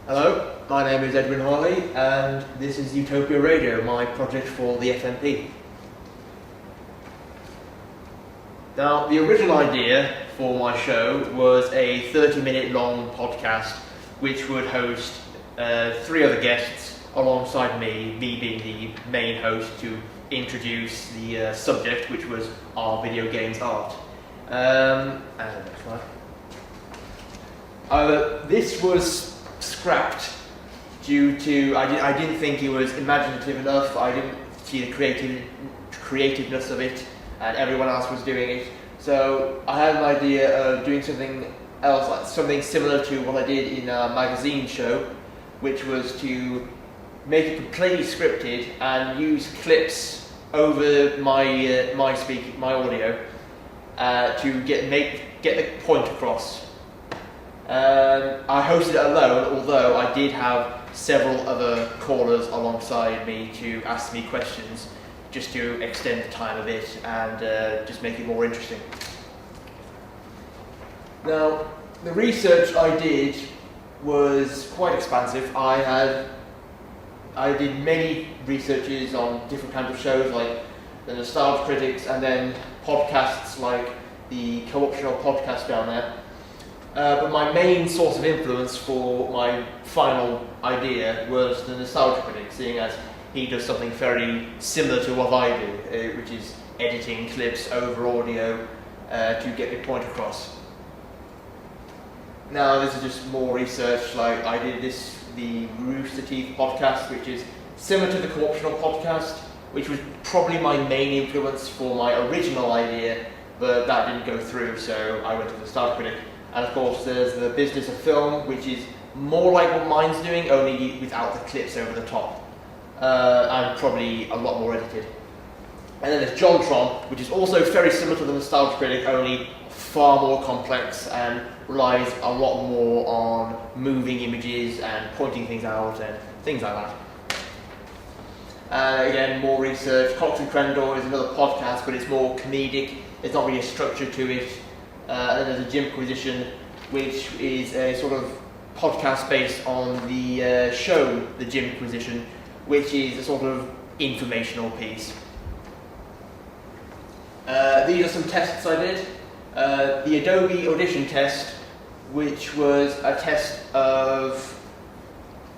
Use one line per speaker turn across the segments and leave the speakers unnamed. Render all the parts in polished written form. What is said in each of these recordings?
Hello, my name is Edwin Harley and this is Utopia Radio, my project for the FNP. Now, the original idea for my show was a 30-minute long podcast which would host 3 other guests alongside me being the main host to introduce the subject, which was our video games art. This was scrapped due to I didn't think it was imaginative enough. I didn't see the creativeness of it, and everyone else was doing it. So I had an idea of doing something else, like something similar to what I did in a magazine show, which was to make it completely scripted and use clips over my audio to get the point across. I hosted it alone, although I did have several other callers alongside me to ask me questions, just to extend the time of it and just make it more interesting. Now, the research I did was quite expansive. I did many researches on different kinds of shows, like the Nostalgia Critics, and then podcasts like the Co-optional podcast down there. But my main source of influence for my final idea was the Nostalgia Critic, seeing as he does something very similar to what I do, which is editing clips over audio to get the point across. Now, this is just more research. Like I did the Rooster Teeth podcast, which is similar to the Co-optional podcast, which was probably my main influence for my original idea, but that didn't go through, so I went to the Nostalgia Critic. And of course there's the Business of Film, which is more like what mine's doing, only without the clips over the top. And probably a lot more edited. And then there's JonTron, which is also very similar to the Nostalgia Critic, only far more complex and relies a lot more on moving images and pointing things out and things like that. Again, more research. Cox and Crendor is another podcast, but it's more comedic. There's not really a structure to it. And then there's a Jimquisition, which is a sort of podcast based on the show, the Jimquisition, which is a sort of informational piece. These are some tests I did. The Adobe Audition test, which was a test of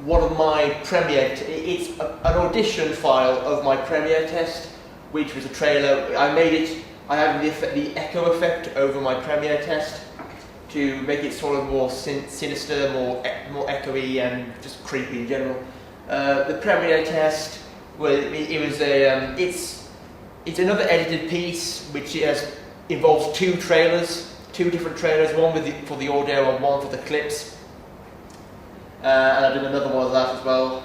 one of my Premiere. It's an audition file of my Premiere test, which was a trailer. I have the echo effect over my Premiere test to make it sort of more sinister, more echoey, and just creepy in general. The Premiere test, it's another edited piece which involves 2 different trailers, one for the audio and one for the clips. And I did another one of that as well.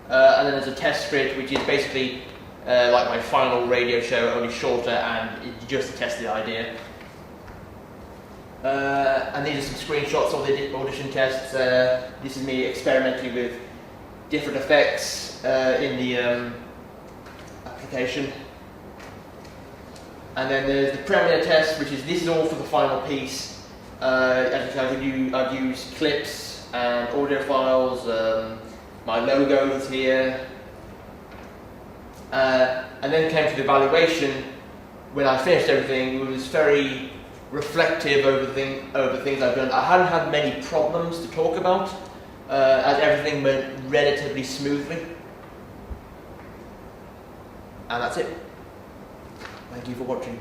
And then there's a test script, which is basically like my final radio show, only shorter, and just to test the idea. And these are some screenshots of the audition tests. This is me experimenting with different effects in the application. And then there's the Premiere test, this is all for the final piece. As you can see, I've used clips and audio files. My logo is here. And then came to the evaluation. When I finished everything, it was very reflective over things I've done. I hadn't had many problems to talk about, as everything went relatively smoothly. And that's it. Thank you for watching.